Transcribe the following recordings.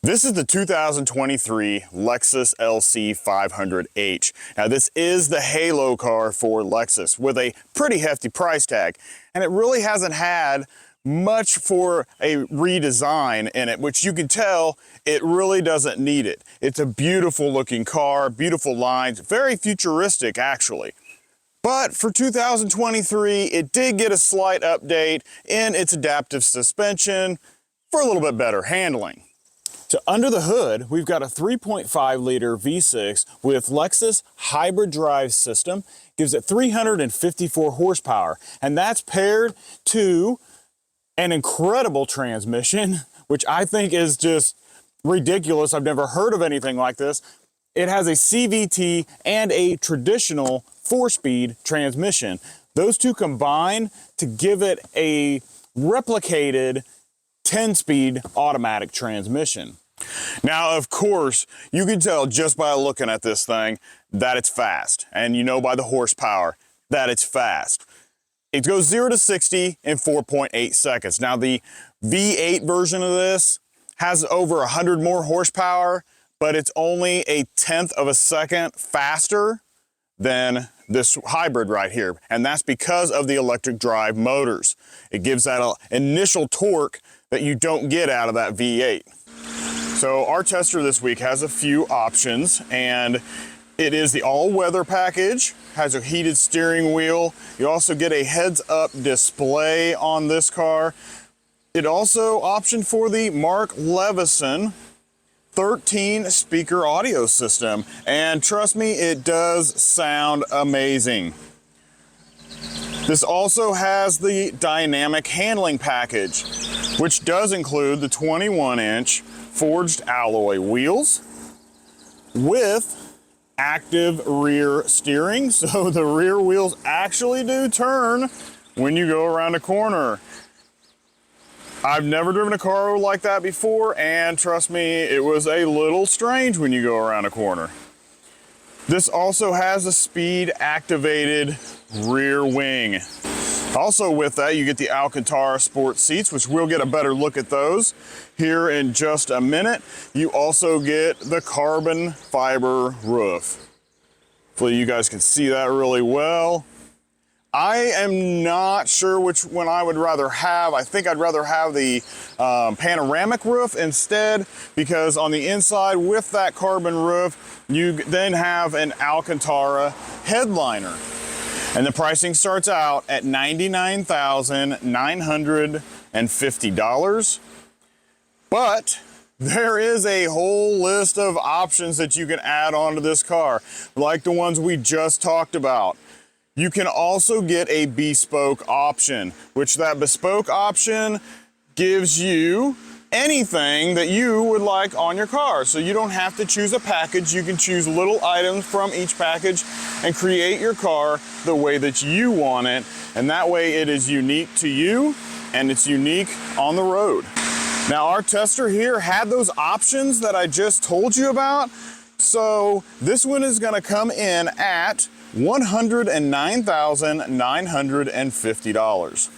This is the 2023 Lexus LC 500H. Now this is the halo car for Lexus with a pretty hefty price tag, and it really hasn't had much for a redesign in it, which you can tell it really doesn't need it. It's a beautiful looking car, beautiful lines, very futuristic actually. But for 2023, it did get a slight update in its adaptive suspension for a little bit better handling. So under the hood, we've got a 3.5 liter V6 with Lexus hybrid drive system, gives it 354 horsepower, and that's paired to an incredible transmission, which I think is just ridiculous. I've never heard of anything like this. It has a CVT and a traditional 4-speed transmission. Those two combine to give it a replicated 10-speed automatic transmission. Now, of course, you can tell just by looking at this thing that it's fast, and you know by the horsepower that it's fast. It goes 0 to 60 in 4.8 seconds. Now, the V8 version of this has over 100 more horsepower, but it's only a 1/10 of a second faster than this hybrid right here, and that's because of the electric drive motors. It gives that initial torque that you don't get out of that V8. So our tester this week has a few options, and it is the all-weather package, has a heated steering wheel. You also get a heads-up display on this car. It also optioned for the Mark Leveson 13 speaker audio system, and trust me, it does sound amazing. This also has the dynamic handling package, which does include the 21-inch forged alloy wheels with active rear steering, so the rear wheels actually do turn when you go around a corner. I've never driven a car like that before, and trust me, it was a little strange when you go around a corner. This also has a speed activated rear wing. Also with that, you get the Alcantara sport seats, which we'll get a better look at those here in just a minute. You also get the carbon fiber roof. Hopefully you guys can see that really well. I am not sure which one I would rather have. I think I'd rather have the panoramic roof instead, because on the inside with that carbon roof, you then have an Alcantara headliner. And the pricing starts out at $99,950. But there is a whole list of options that you can add onto this car, like the ones we just talked about. You can also get a bespoke option, which that bespoke option gives you anything that you would like on your car. So you don't have to choose a package. You can choose little items from each package and create your car the way that you want it. And that way it is unique to you and it's unique on the road. Now our tester here had those options that I just told you about. So this one is gonna come in at $109,950.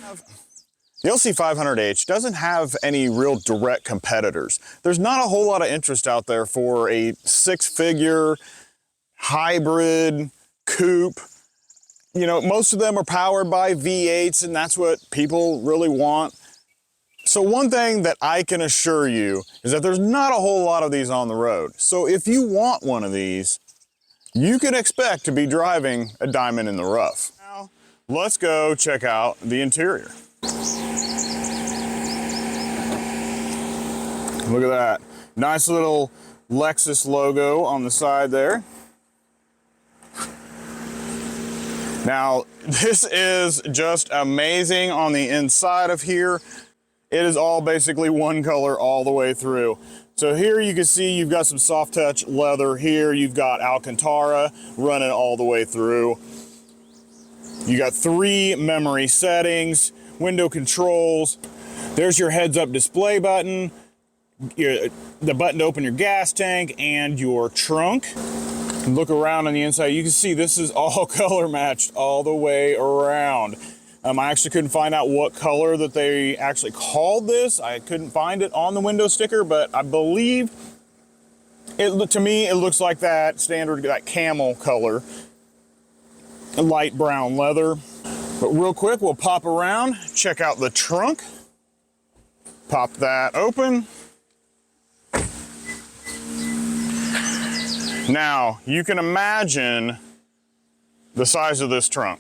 The LC500H doesn't have any real direct competitors. There's not a whole lot of interest out there for a 6-figure hybrid coupe. You know, most of them are powered by V8s, and that's what people really want. So one thing that I can assure you is that there's not a whole lot of these on the road. So if you want one of these, you can expect to be driving a diamond in the rough. Now, let's go check out the interior. Look at that. Nice little Lexus logo on the side there. Now, this is just amazing on the inside of here. It is all basically one color all the way through. So here you can see you've got some soft touch leather here. You've got Alcantara running all the way through. You got 3 memory settings, window controls. There's your heads up display button, the button to open your gas tank and your trunk. Look around on the inside, you can see this is all color matched all the way around. I actually couldn't find out what color that they actually called this. I couldn't find it on the window sticker, but I believe to me, it looks like that standard, that camel color, light brown leather. But real quick, we'll pop around, check out the trunk. Pop that open. Now, you can imagine the size of this trunk.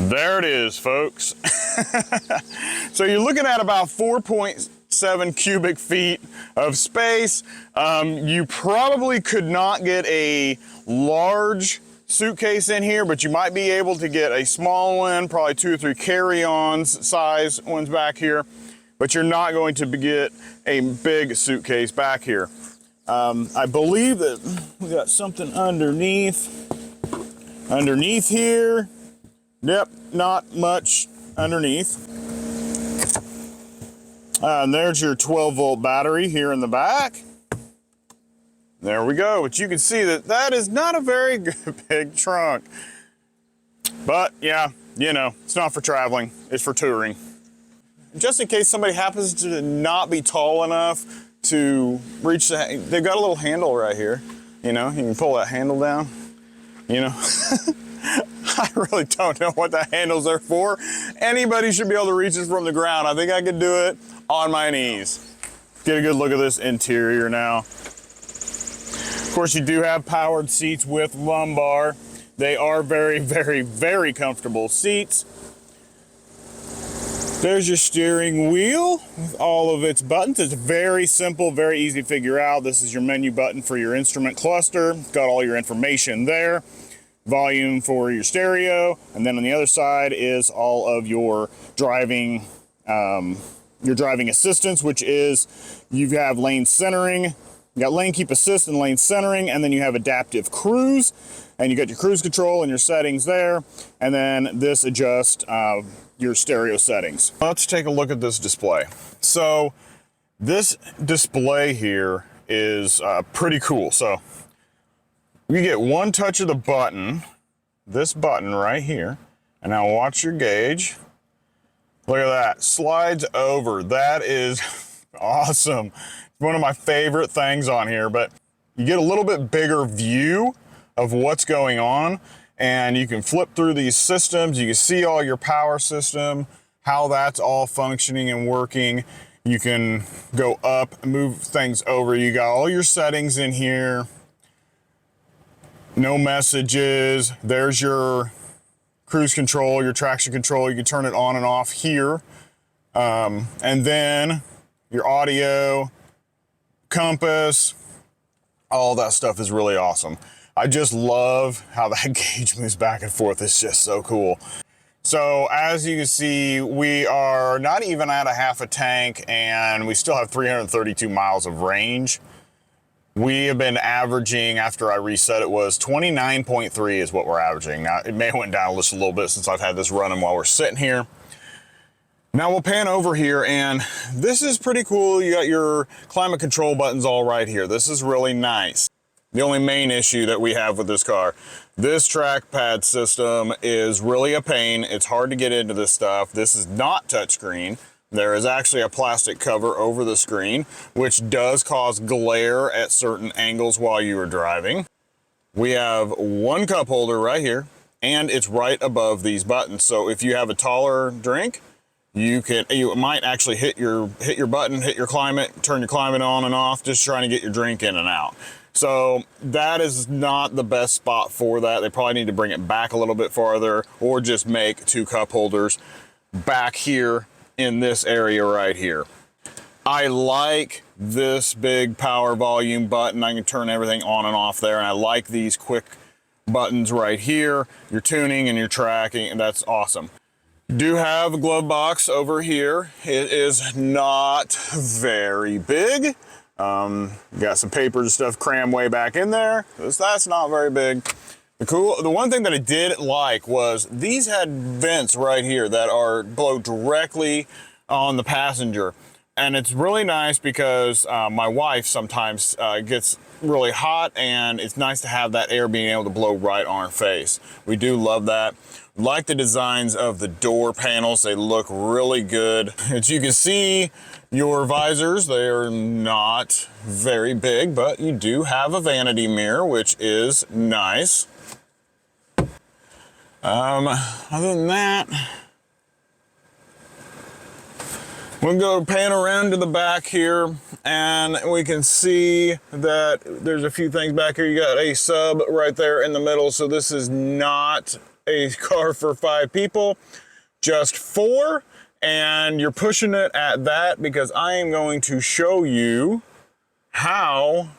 There it is, folks. So you're looking at about 4.7 cubic feet of space. You probably could not get a large suitcase in here, but you might be able to get a small one, probably 2 or 3 carry-ons size ones back here, but you're not going to get a big suitcase back here. I believe that we got something underneath here. Yep, not much underneath. And there's your 12-volt battery here in the back. There we go. But you can see that that is not a very good big trunk. But yeah, you know, it's not for traveling, it's for touring. Just in case somebody happens to not be tall enough to reach the, they've got a little handle right here. You know, you can pull that handle down, you know. I really don't know what the handles are for. Anybody should be able to reach this from the ground. I think I could do it on my knees. Get a good look at this interior now. Of course, you do have powered seats with lumbar. They are very, very, very comfortable seats. There's your steering wheel with all of its buttons. It's very simple, very easy to figure out. This is your menu button for your instrument cluster. It's got all your information there. Volume for your stereo, and then on the other side is all of your driving assistance, which is you have lane centering, you got lane keep assist and lane centering, and then you have adaptive cruise, and you got your cruise control and your settings there, and then this adjusts your stereo settings. Let's take a look at this display. So this display here is pretty cool. So you get one touch of the button, this button right here, and now watch your gauge. Look at that, slides over. That is awesome. One of my favorite things on here, but you get a little bit bigger view of what's going on, and you can flip through these systems. You can see all your power system, how that's all functioning and working. You can go up, move things over. You got all your settings in here. No messages. There's your cruise control, your traction control. You can turn it on and off here. And then your audio, compass, all that stuff is really awesome. I just love how that gauge moves back and forth. It's just so cool. So as you can see, we are not even at a half a tank, and we still have 332 miles of range. We have been averaging, after I reset it, was 29.3 is what we're averaging. Now, it may have went down just a little bit since I've had this running while we're sitting here. Now we'll pan over here, and this is pretty cool. You got your climate control buttons all right here. This is really nice. The only main issue that we have with this car, this trackpad system is really a pain. It's hard to get into this stuff. This is not touchscreen. There is actually a plastic cover over the screen, which does cause glare at certain angles while you are driving. We have one cup holder right here, and it's right above these buttons. So if you have a taller drink, you might actually hit your button, hit your climate, turn your climate on and off, just trying to get your drink in and out. So that is not the best spot for that. They probably need to bring it back a little bit farther, or just make 2 cup holders back here in this area right here. I like this big power volume button. I can turn everything on and off there, and I like these quick buttons right here, your tuning and your tracking, and that's awesome. Do have a glove box over here. It is not very big. Got some papers and stuff crammed way back in there. That's not very big. The one thing that I did like was these had vents right here that blow directly on the passenger. And it's really nice because my wife sometimes gets really hot, and it's nice to have that air being able to blow right on her face. We do love that. Like the designs of the door panels, they look really good. As you can see, your visors, they are not very big, but you do have a vanity mirror, which is nice. Other than that, we'll go pan around to the back here, and we can see that there's a few things back here. You got a sub right there in the middle, so this is not a car for 5 people, just 4, and you're pushing it at that because I am going to show you how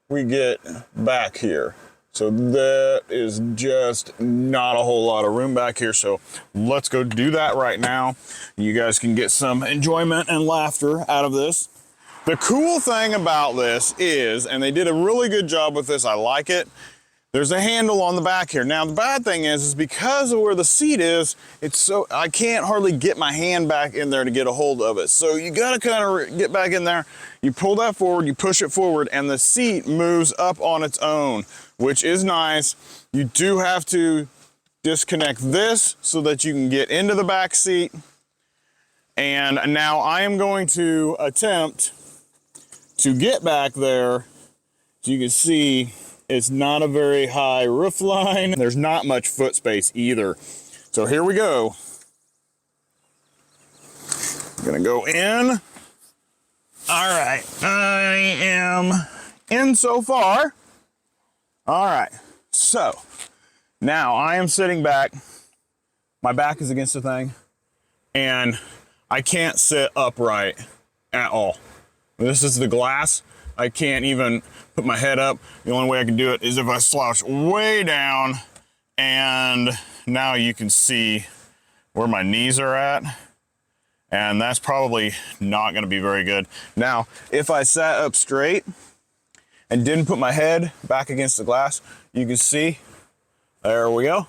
we get back here. So that is just not a whole lot of room back here. So let's go do that right now. You guys can get some enjoyment and laughter out of this. The cool thing about this is, and they did a really good job with this, I like it, there's a handle on the back here. Now the bad thing is because of where the seat is, I can't hardly get my hand back in there to get a hold of it. So you gotta kind of get back in there, you pull that forward, you push it forward, and the seat moves up on its own, which is nice. You do have to disconnect this so that you can get into the back seat. And now I am going to attempt to get back there. As you can see, it's not a very high roof line. There's not much foot space either. So here we go. I'm gonna go in. All right, I am in so far. All right, so now I am sitting back. My back is against the thing, and I can't sit upright at all. This is the glass. I can't even put my head up. The only way I can do it is if I slouch way down, and now you can see where my knees are at, and that's probably not gonna be very good. Now, if I sat up straight and didn't put my head back against the glass, you can see, there we go.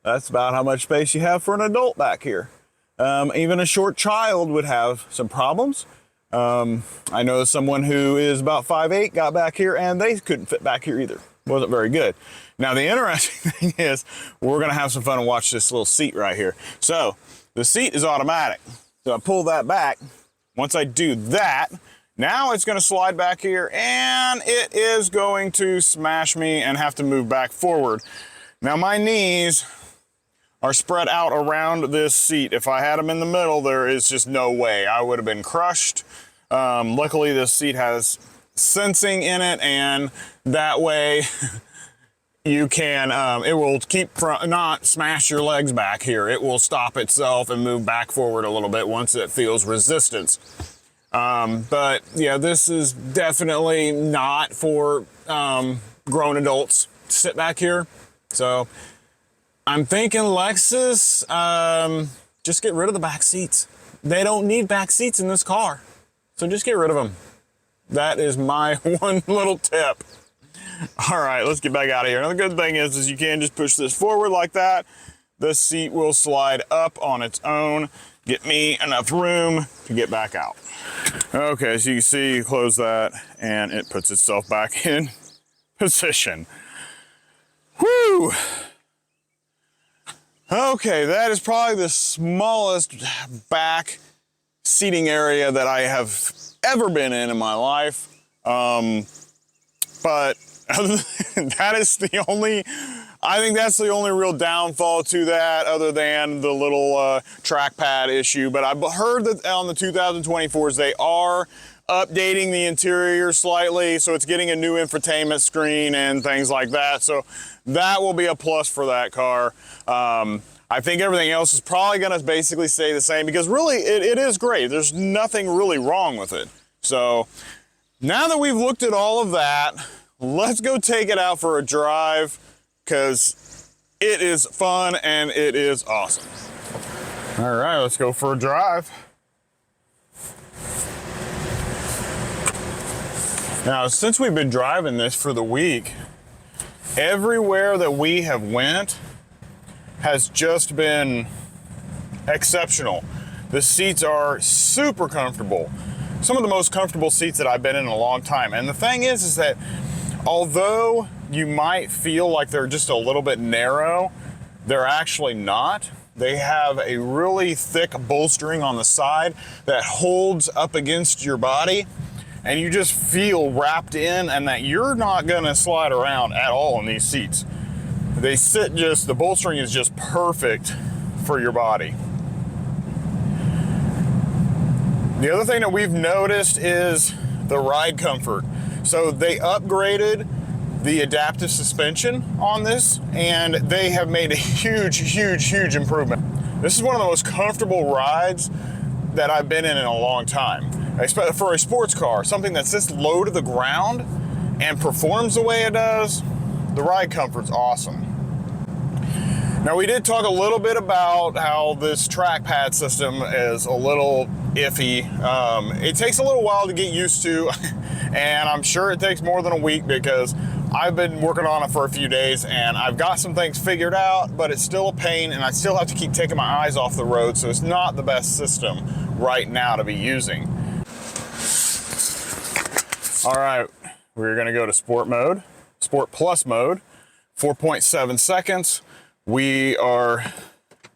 That's about how much space you have for an adult back here. Even a short child would have some problems. I know someone who is about 5'8" got back here and they couldn't fit back here either. Wasn't very good. Now the interesting thing is we're gonna have some fun and watch this little seat right here. So the seat is automatic. So I pull that back. Once I do that, now it's gonna slide back here and it is going to smash me and have to move back forward. Now my knees are spread out around this seat. If I had them in the middle, there is just no way. I would have been crushed. Luckily this seat has sensing in it, and that way you can, it will keep from not smash your legs back here. It will stop itself and move back forward a little bit once it feels resistance. But yeah, this is definitely not for grown adults to sit back here. So I'm thinking Lexus, just get rid of the back seats. They don't need back seats in this car. So just get rid of them. That is my one little tip. All right, let's get back out of here. Now the good thing is you can just push this forward like that. The seat will slide up on its own. Get me enough room to get back out. Okay, so you can see, you close that and it puts itself back in position. Whew. Okay, that is probably the smallest back seating area that I have ever been in my life. But that is the only, I think that's the only real downfall to that, other than the little trackpad issue. But I've heard that on the 2024s, they are updating the interior slightly, so it's getting a new infotainment screen and things like that. So that will be a plus for that car. I think everything else is probably gonna basically stay the same, because really it is great. There's nothing really wrong with it. So now that we've looked at all of that, let's go take it out for a drive, because it is fun and it is awesome. All right, let's go for a drive. Now, since we've been driving this for the week, everywhere that we have went has just been exceptional. The seats are super comfortable. some of the most comfortable seats that I've been in a long time. And the thing is that although you might feel like they're just a little bit narrow, they're actually not. They have a really thick bolstering on the side that holds up against your body, and you just feel wrapped in, and that you're not gonna slide around at all in these seats. They sit just, the bolstering is just perfect for your body. The other thing that we've noticed is the ride comfort. So they upgraded the adaptive suspension on this, and they have made a huge improvement. This is one of the most comfortable rides that I've been in a long time. For a sports car, something that's this low to the ground and performs the way it does, the ride comfort's awesome. Now, we did talk a little bit about how this trackpad system is a little iffy. It takes a little while to get used to, and I'm sure it takes more than a week because I've been working on it for a few days and I've got some things figured out, but it's still a pain and I still have to keep taking my eyes off the road, so it's not the best system right now to be using. All right, we're gonna go to sport mode, sport plus mode, 4.7 seconds. We are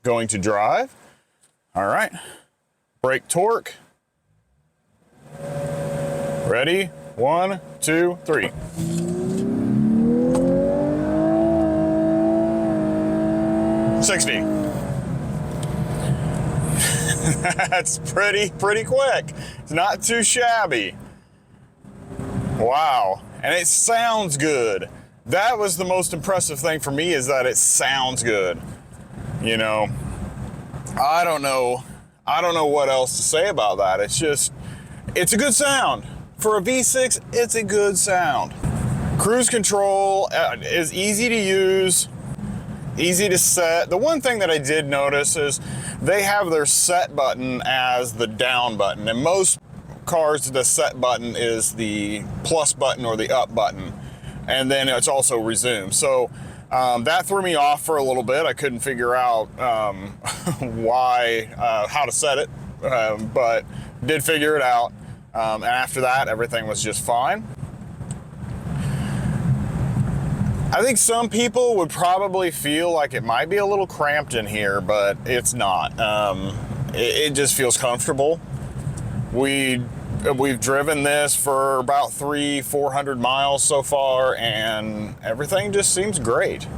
going to drive. All right, brake torque. Ready? 1, 2, 3. That's pretty quick. It's not too shabby. Wow, and it sounds good. That was the most impressive thing for me, is that it sounds good. You know, I don't know what else to say about that. It's a good sound. For a V6, it's a good sound. Cruise control is easy to use, easy to set. The one thing that I did notice is they have their set button as the down button. In most cars, the set button is the plus button or the up button. And then it's also resume. So that threw me off for a little bit. I couldn't figure out how to set it, but did figure it out. And after that, everything was just fine. I think some people would probably feel like it might be a little cramped in here, but it's not. It just feels comfortable. We've driven this for about 300-400 miles so far, and everything just seems great.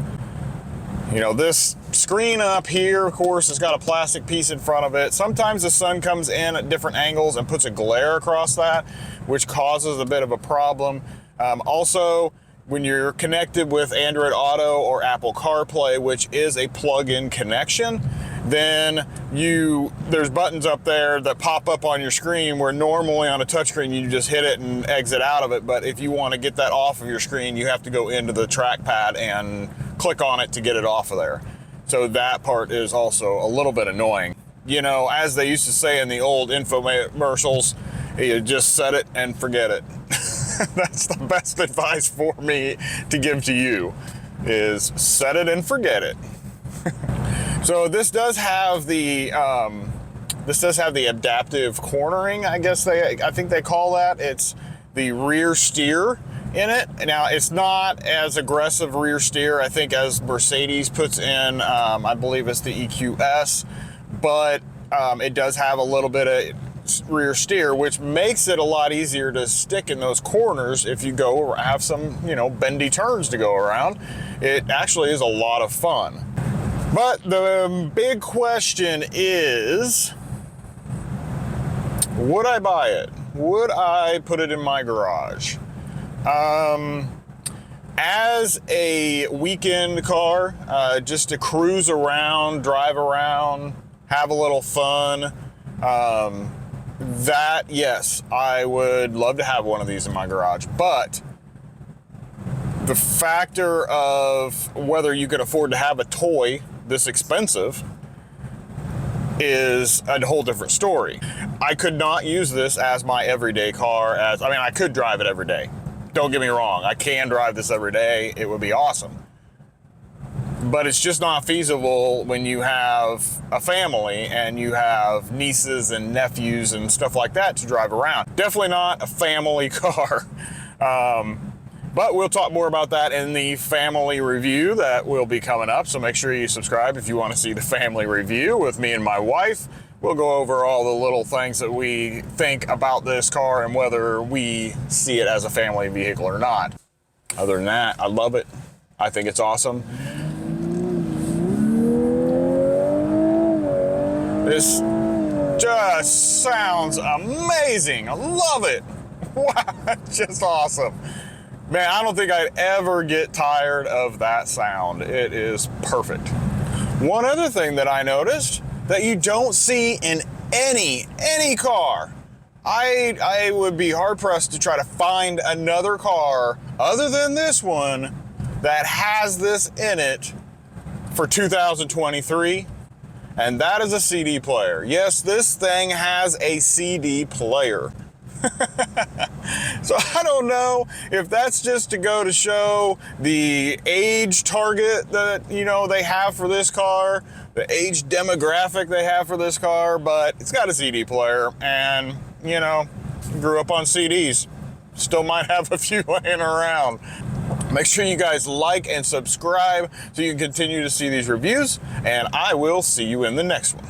You know, this screen up here, of course, has got a plastic piece in front of it. Sometimes the sun comes in at different angles and puts a glare across that, which causes a bit of a problem. Also, when you're connected with Android Auto or Apple CarPlay, which is a plug-in connection, then there's buttons up there that pop up on your screen where normally on a touchscreen you just hit it and exit out of it. But if you want to get that off of your screen, you have to go into the trackpad and click on it to get it off of there. So that part is also a little bit annoying. You know, as they used to say in the old infomercials, you just set it and forget it. That's the best advice for me to give to you, is set it and forget it. So this does have the adaptive cornering, I think they call that. It's the rear steer in it. Now, it's not as aggressive rear steer, I think, as Mercedes puts in. I believe it's the EQS, but it does have a little bit of rear steer, which makes it a lot easier to stick in those corners if you have some, bendy turns to go around. It actually is a lot of fun. But the big question is, would I buy it? Would I put it in my garage? As a weekend car, just to cruise around, drive around, have a little fun, yes, I would love to have one of these in my garage. But the factor of whether you can afford to have a toy this expensive is a whole different story. I could not use this as my everyday car. I could drive it every day. Don't get me wrong, I can drive this every day. It would be awesome. but it's just not feasible when you have a family and you have nieces and nephews and stuff like that to drive around. Definitely not a family car. But we'll talk more about that in the family review that will be coming up. So make sure you subscribe if you want to see the family review with me and my wife. We'll go over all the little things that we think about this car and whether we see it as a family vehicle or not. Other than that, I love it. I think it's awesome. This just sounds amazing. I love it. Wow, just awesome. Man, I don't think I'd ever get tired of that sound. It is perfect. One other thing that I noticed that you don't see in any car. I would be hard pressed to try to find another car other than this one that has this in it for 2023, and that is a CD player. Yes, this thing has a CD player. So I don't know if that's just to go to show the age target that, you know, they have for this car, the age demographic they have for this car, but it's got a CD player and, you know, grew up on CDs. Still might have a few laying around. Make sure you guys like and subscribe so you can continue to see these reviews, and I will see you in the next one.